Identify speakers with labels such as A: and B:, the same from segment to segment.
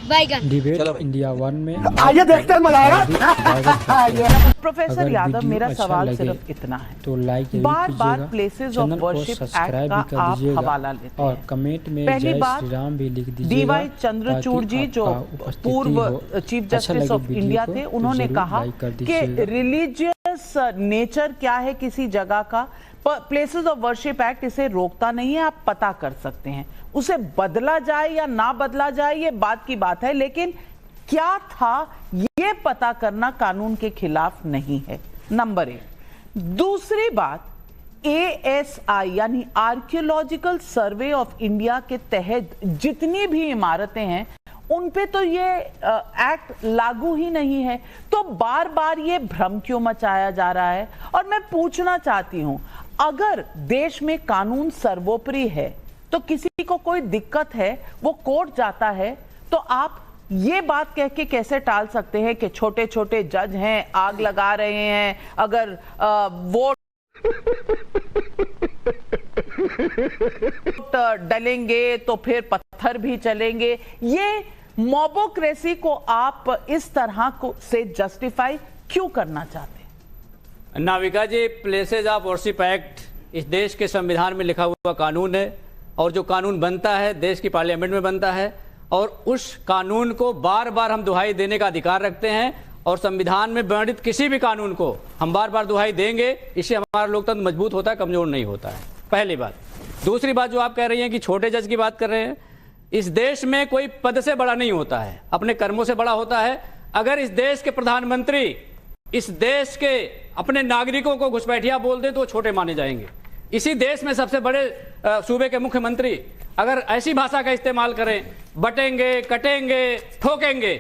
A: बैगन।
B: Debate India 1 में
C: आइए देखते हैं, मजा आएगा।
D: प्रोफेसर यादव, मेरा सवाल सिर्फ इतना है,
B: तो like
D: bar bar places of worship act का आप हवाला लेते हैं
B: और कमेंट में
D: पहली
B: जय
D: बार
B: श्री राम भी लिख दीजिएगा।
D: डीवाई चंद्रचूड़ जी जो पूर्व चीफ जस्टिस ऑफ इंडिया थे, उन्होंने कहा कि रिलीजियस नेचर क्या है किसी जगह का, प्लेसेस ऑफ वर्शिप एक्ट इसे रोकता नहीं है, आप पता कर सकते हैं। उसे बदला जाए या ना बदला जाए ये बात की बात है, लेकिन क्या था ये पता करना कानून के खिलाफ नहीं है, नंबर 1। दूसरी बात, ASI यानी आर्कियोलॉजिकल सर्वे ऑफ इंडिया के तहत जितनी भी इमारतें हैं उन पे तो ये एक्ट लागू ही नहीं है, तो बार बार ये भ्रम क्यों मचाया जा रहा है। और मैं पूछना चाहती हूं, अगर देश में कानून सर्वोपरि है तो किसी को कोई दिक्कत है, वो कोर्ट जाता है, तो आप ये बात कह के कैसे टाल सकते हैं कि छोटे छोटे जज हैं, आग लगा रहे हैं, अगर वोट डलेंगे तो फिर पत्थर भी चलेंगे। ये मॉबोक्रेसी को आप इस तरह को से जस्टिफाई क्यों करना चाहते हैं?
E: नाविका जी, प्लेसेस ऑफ वर्शिप एक्ट इस देश के संविधान में लिखा हुआ कानून है, और जो कानून बनता है देश की पार्लियामेंट में बनता है, और उस कानून को बार बार हम दुहाई देने का अधिकार रखते हैं, और संविधान में वर्णित किसी भी कानून को हम बार बार दुहाई देंगे, इससे हमारा लोकतंत्र मजबूत होता है, कमजोर नहीं होता है। पहली बात। दूसरी बात, जो आप कह रही हैं कि छोटे जज की बात कर रहे हैं, इस देश में कोई पद से बड़ा नहीं होता है, अपने कर्मों से बड़ा होता है। अगर इस देश के प्रधानमंत्री इस देश के अपने नागरिकों को घुसपैठिया बोल दे तो वो छोटे माने जाएंगे। इसी देश में सबसे बड़े सूबे के मुख्यमंत्री अगर ऐसी भाषा का इस्तेमाल करें, बटेंगे, कटेंगे, ठोकेंगे,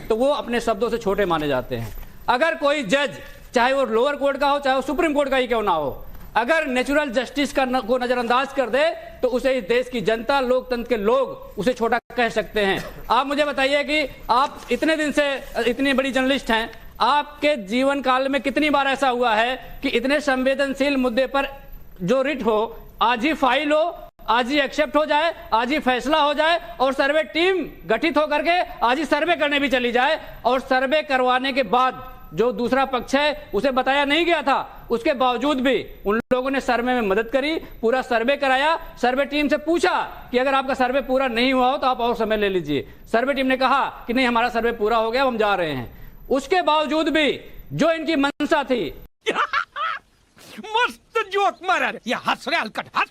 E: तो वो अपने शब्दों से छोटे माने जाते हैं। अगर कोई जज, चाहे वो लोअर कोर्ट का हो, चाहे वो सुप्रीम कोर्ट का ही क्यों ना हो, अगर नेचुरल जस्टिस को नजरअंदाज कर दे तो उसे इस देश की जनता, लोकतंत्र के लोग उसे छोटा कह सकते हैं। आप मुझे बताइए कि आप इतने दिन से इतनी बड़ी जर्नलिस्ट हैं, आपके जीवन काल में कितनी बार ऐसा हुआ है कि इतने संवेदनशील मुद्दे पर जो रिट हो, आज ही फाइल हो, आज ही एक्सेप्ट हो जाए, आज ही फैसला हो जाए, और सर्वे टीम गठित होकर के आज ही सर्वे करने भी चली जाए, और सर्वे करवाने के बाद जो दूसरा पक्ष है उसे बताया नहीं गया था, उसके बावजूद भी उन लोगों ने सर्वे में मदद करी, पूरा सर्वे कराया। सर्वे टीम से पूछा कि अगर आपका सर्वे पूरा नहीं हुआ हो तो आप और समय ले लीजिए। सर्वे टीम ने कहा कि नहीं, हमारा सर्वे पूरा हो गया, हम जा रहे हैं। उसके बावजूद भी जो इनकी मंशा थी
C: मस्त जोक मारा रे, ये हंस रहे हलकट हंस।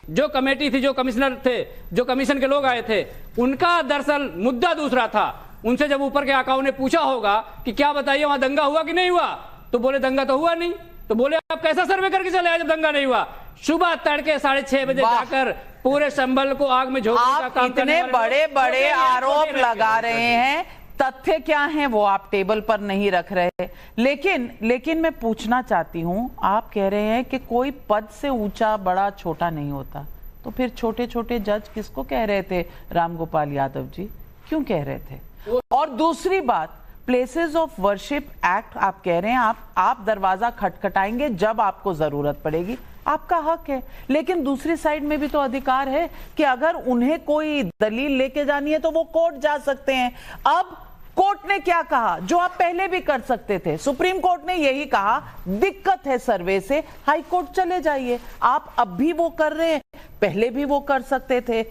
E: जो कमेटी थी, जो कमिश्नर थे, जो कमीशन के लोग आए थे, उनका दरअसल मुद्दा दूसरा था। उनसे जब ऊपर के आकाओं ने पूछा होगा कि क्या बताइए वहां दंगा हुआ कि नहीं हुआ, तो बोले दंगा तो हुआ नहीं। तो बोले आप कैसा सर्वे करके चले आए जब दंगा नहीं हुआ? सुबह तड़के 6:30 बजे जाकर पूरे संभल को आग में झोंकने का काम करने वाले,
D: इतने बड़े बड़े आरोप लगा रहे हैं, तथ्य क्या हैं वो आप टेबल पर नहीं रख रहे। लेकिन मैं पूछना चाहती हूं, आप कह रहे हैं कि कोई पद से ऊंचा बड़ा छोटा नहीं होता, तो फिर छोटे छोटे जज किसको कह रहे थे रामगोपाल यादव जी, क्यों कह रहे थे? और दूसरी बात, प्लेसेस ऑफ वर्शिप एक्ट आप कह रहे हैं आप दरवाजा खटखटाएंगे जब आपको जरूरत पड़ेगी, आपका हक है, लेकिन दूसरी साइड में भी तो अधिकार है कि अगर उन्हें कोई दलील लेके जानी है तो वो कोर्ट जा सकते हैं। अब कोर्ट ने क्या कहा जो आप पहले भी कर सकते थे? सुप्रीम कोर्ट ने यही कहा, दिक्कत है सर्वे से, हाई कोर्ट चले जाइए। आप अब भी वो कर रहे हैं, पहले भी वो कर सकते थे।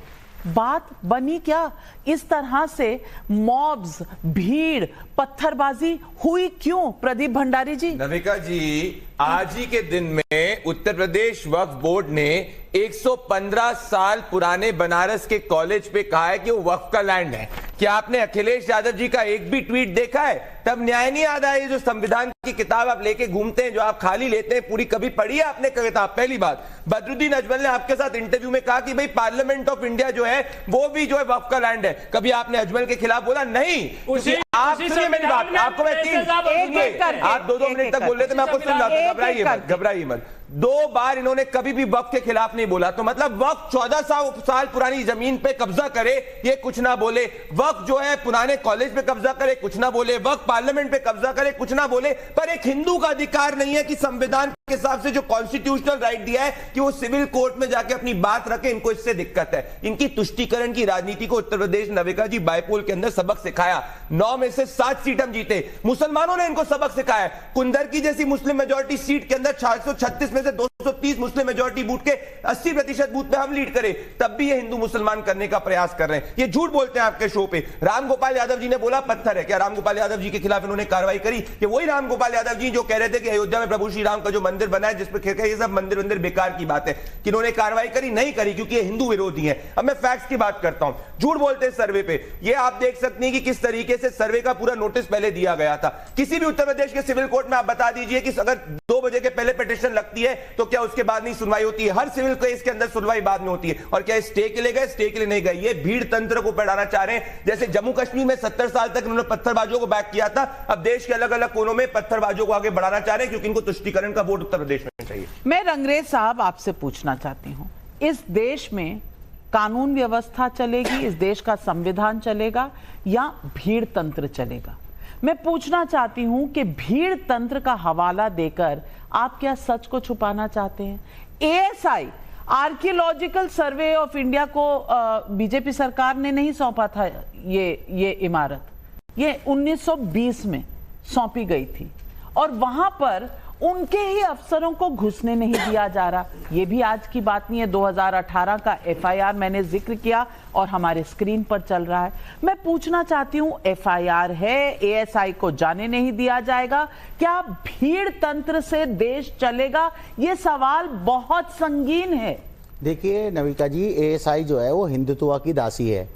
D: बात बनी क्या? इस तरह से मॉब्स, भीड़, पत्थरबाजी हुई क्यों? प्रदीप भंडारी जी।
F: नविका जी, आज ही के दिन में उत्तर प्रदेश वक्फ बोर्ड ने 115 साल पुराने बनारस के कॉलेज पे कहा है कि वो वक्फ का लैंड है। क्या आपने अखिलेश यादव जी का एक भी ट्वीट देखा है? तब न्याय नहीं याद आया। ये जो संविधान की किताब आप लेके घूमते हैं, जो आप खाली लेते हैं, पूरी कभी पढ़ी है आपने किताब? पहली बात, बदरुद्दीन अजमल ने आपके साथ इंटरव्यू में कहा कि भाई पार्लियामेंट ऑफ इंडिया जो है वो भी जो है वक्फ का लैंड है। कभी आपने अजमल के खिलाफ बोला? नहीं। आप सुनिए मेरी बात, आपको मैं आप 2-2 मिनट तक बोल रहे थे, मैं आपको सुन रहा था, घबराइए मत। 2 बार इन्होंने कभी भी वक्फ के खिलाफ नहीं बोला। तो मतलब वक्फ 1400 साल पुरानी जमीन पे कब्जा करे, ये कुछ ना बोले। वक्फ जो है पुराने कॉलेज पे कब्जा करे, कुछ ना बोले। वक्फ पार्लियामेंट पे कब्जा करे, कुछ ना बोले। पर एक हिंदू का अधिकार नहीं है कि संविधान के हिसाब से जो कॉन्स्टिट्यूशनल राइट दिया है कि वो सिविल कोर्ट में जाके अपनी बात रखे, इनको इससे दिक्कत है। इनकी तुष्टीकरण की राजनीति को उत्तर प्रदेश नविका जी बायपोल के अंदर सबक सिखाया। 9 में से 7 सीट हम जीते, मुसलमानों ने इनको सबक सिखाया। कुंदर की जैसी मुस्लिम मेजोरिटी सीट के अंदर 436 में से 230 मुस्लिम मेजोरिटी बूथ के 80% बूथ पे हम लीड करें, तब भी ये हिंदू मुसलमान करने का प्रयास कर रहे हैं। ये झूठ बोलते हैं आपके शो पे। राम गोपाल यादव जी ने बोला पत्थर है, क्या राम गोपाल यादव जी के खिलाफ इन्होंने कार्रवाई करी? कि वही राम गोपाल यादव जी जो कह रहे थे कि अयोध्या में प्रभु श्री राम का जो मंदिर बना है, जिसपे ये सब मंदिर बेकार की बात है, कि इन्होंने कार्रवाई करी? नहीं करी, क्योंकि ये हिंदू विरोधी हैं। अब मैं फैक्ट्स की बात करता हूं। झूठ बोलते हैं सर्वे पे। ये आप देख सकते हैं कि किस तरीके से सर्वे का पूरा नोटिस पहले दिया गया था। किसी भी उत्तर प्रदेश के सिविल कोर्ट में आप बता दीजिए कि अगर 2 बजे के पहले पिटीशन लगती है तो क्या उसके बाद नहीं सुनवाई होती है? हर सिविल केस के अंदर सुनवाई बाद में होती है। और क्या स्टे के लिए गए? स्टे के लिए नहीं गए। ये भीड़ तंत्र को बढ़ाना चाह रहे हैं। जैसे जम्मू कश्मीर में 70 साल तक उन्होंने पत्थरबाजों को बैक किया था, अब देश के अलग अलग कोनों में पत्थरबाजों को आगे बढ़ाना चाह रहे हैं, क्योंकि इनको तुष्टीकरण का वोट उत्तर प्रदेश में चाहिए।
D: मैं रंगरेज साहब आपसे पूछना चाहती हूं, इस देश में कानून व्यवस्था चलेगी, इस देश का संविधान चलेगा या भीड़ तंत्र चलेगा? मैं पूछना चाहती हूं कि भीड़ तंत्र का हवाला देकर आप क्या सच को छुपाना चाहते हैं? ASI archaeological survey of India को बीजेपी सरकार ने नहीं सौंपा था। ये इमारत ये 1920 में सौंपी गई थी और वहां पर उनके ही अफसरों को घुसने नहीं दिया जा रहा। ये भी आज की बात नहीं है। 2018 का एफआईआर मैंने जिक्र किया और हमारे स्क्रीन पर चल रहा है। मैं पूछना चाहती हूं, एफआईआर है, एएसआई को जाने नहीं दिया जाएगा, क्या भीड़ तंत्र से देश चलेगा? ये सवाल बहुत संगीन है।
A: देखिए नविका जी, एएसआई जो है वो हिंदुत्व की दासी है।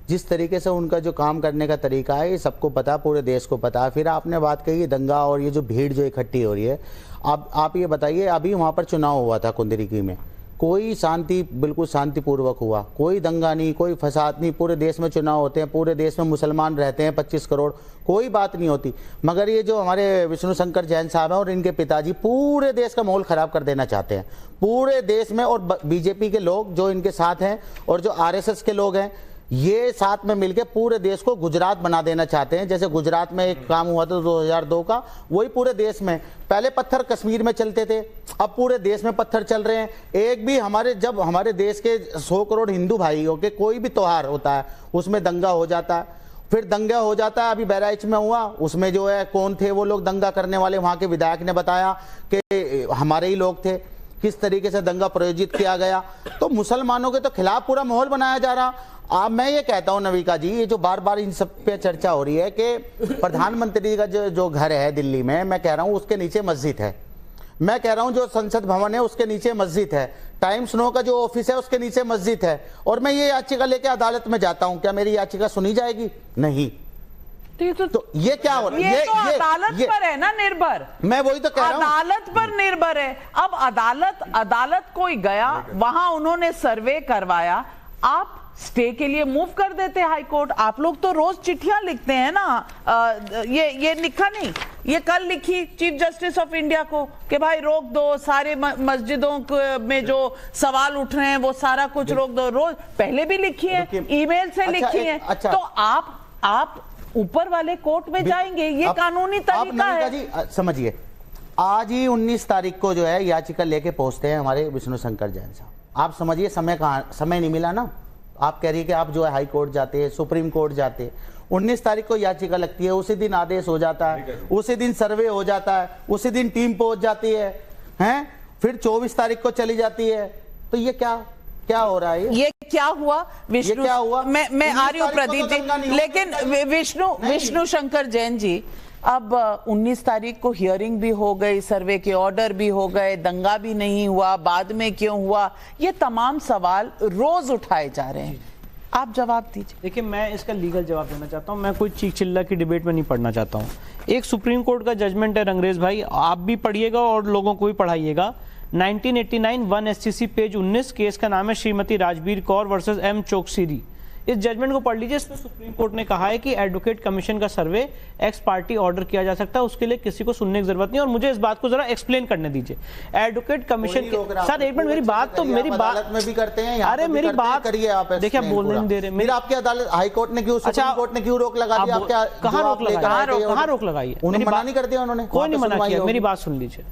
A: जिस तरीके से उनका जो काम करने का तरीका है ये सबको पता, पूरे देश को पता है। फिर आपने बात कही दंगा और ये जो भीड़ जो इकट्ठी हो रही है, अब आप ये बताइए, अभी वहाँ पर चुनाव हुआ था कुंदरिकी में, कोई शांति, बिल्कुल शांतिपूर्वक हुआ, कोई दंगा नहीं, कोई फसाद नहीं। पूरे देश में चुनाव होते हैं, पूरे देश में मुसलमान रहते हैं 25 करोड़, कोई बात नहीं होती। मगर ये जो हमारे विष्णु शंकर जैन साहब हैं और इनके पिताजी पूरे देश का माहौल खराब कर देना चाहते हैं पूरे देश में। और बीजेपी के लोग जो इनके साथ हैं और जो आरएसएस के लोग हैं, ये साथ में मिलकर पूरे देश को गुजरात बना देना चाहते हैं। जैसे गुजरात में एक काम हुआ था 2002 का, वही पूरे देश में। पहले पत्थर कश्मीर में चलते थे, अब पूरे देश में पत्थर चल रहे हैं। एक भी जब हमारे देश के 100 करोड़ हिंदू भाइयों के कोई भी त्योहार होता है उसमें दंगा हो जाता है, फिर दंगा हो जाता है। अभी बहराइच में हुआ, उसमें जो है कौन थे वो लोग दंगा करने वाले, वहां के विधायक ने बताया कि हमारे ही लोग थे। किस तरीके से दंगा प्रयोजित किया गया, तो मुसलमानों के तो खिलाफ पूरा माहौल बनाया जा रहा। मैं ये कहता हूं नविका जी, ये जो बार बार इन सब पे चर्चा हो रही है कि प्रधानमंत्री का जो घर है दिल्ली में, मैं कह रहा हूं उसके नीचे मस्जिद है। मैं कह रहा हूं जो संसद भवन है उसके नीचे मस्जिद है। टाइम्स नो का जो ऑफिस है उसके नीचे मस्जिद है। और मैं ये याचिका लेके अदालत में जाता हूं, क्या मेरी याचिका सुनी जाएगी? नहीं। तो ये क्या हो रहा है?
D: ये तो अदालत पर है ना निर्भर।
A: मैं वही तो कह रहा हूं,
D: अदालत पर निर्भर है। अब अदालत कोई गया, वहां उन्होंने सर्वे करवाया, आप स्टे के लिए मूव कर देते हाई कोर्ट। आप लोग तो रोज चिट्ठियां लिखते हैं ना। ये लिखा नहीं, ये कल लिखी चीफ जस्टिस ऑफ इंडिया को कि भाई रोक दो, सारे मस्जिदों में जो सवाल उठ रहे हैं वो सारा कुछ रोक दो। रोज पहले भी लिखी है, ईमेल से लिखी है। तो आप ऊपर वाले कोर्ट में जाएंगे, ये कानूनी तरीका है
A: जी। समझिए, आज ही 19 तारीख को जो है याचिका लेके पहुंचते हैं हमारे विष्णु शंकर जैन साहब। आप समझिए समय नहीं मिला ना। आप कह रही है कि आप जो है हाई कोर्ट जाते हैं, सुप्रीम कोर्ट जाते हैं। 19 तारीख को याचिका लगती है, उसी दिन आदेश हो जाता है, उसी दिन सर्वे हो जाता है, उसी दिन टीम पहुंच जाती है, फिर 24 तारीख को चली जाती है। तो ये क्या हो रहा है?
D: ये क्या हुआ विष्णु?
A: क्या हुआ?
D: मैं आ रही हूँ प्रदीप जी, लेकिन विष्णु शंकर जैन जी, अब 19 तारीख को हियरिंग भी हो गई, सर्वे के ऑर्डर भी हो गए, दंगा भी नहीं हुआ, बाद में क्यों हुआ? ये तमाम सवाल रोज उठाए जा रहे हैं, आप जवाब दीजिए।
G: देखिए, मैं इसका लीगल जवाब देना चाहता हूं। मैं कोई चीख चिल्ला की डिबेट में नहीं पढ़ना चाहता हूं। एक सुप्रीम कोर्ट का जजमेंट है रंगरेज भाई, आप भी पढ़िएगा और लोगों को भी पढ़ाइएगा। 1989 1 SCC पेज 19, केस का नाम है श्रीमती राजबीर कौर वर्सेस M चोकसीरी। इस जजमेंट को पढ़ लीजिए। इसमें सुप्रीम कोर्ट ने कहा है कि एडवोकेट कमीशन का सर्वे एक्स पार्टी ऑर्डर किया जा सकता है, उसके लिए किसी को सुनने की जरूरत नहीं। और मुझे इस बात को जरा एक्सप्लेन करने दीजिए। एडवोकेट कमीशन सर एक मिनट, मेरी बात तो मेरी बात
A: में भी करते हैं।
G: अरे मेरी बात
A: करिए आप।
G: देखिए, आप बोलने नहीं दे रहे।
A: मेरी आपकी अदालत हाई कोर्ट ने क्यों, सुप्रीम कोर्ट ने क्यों रोक लगा दी? आप क्या
G: कहां रोक लगाई है?
A: उन्होंने मना नहीं कर दिया? उन्होंने
G: कोई नहीं मना किया। मेरी बात सुन लीजिए।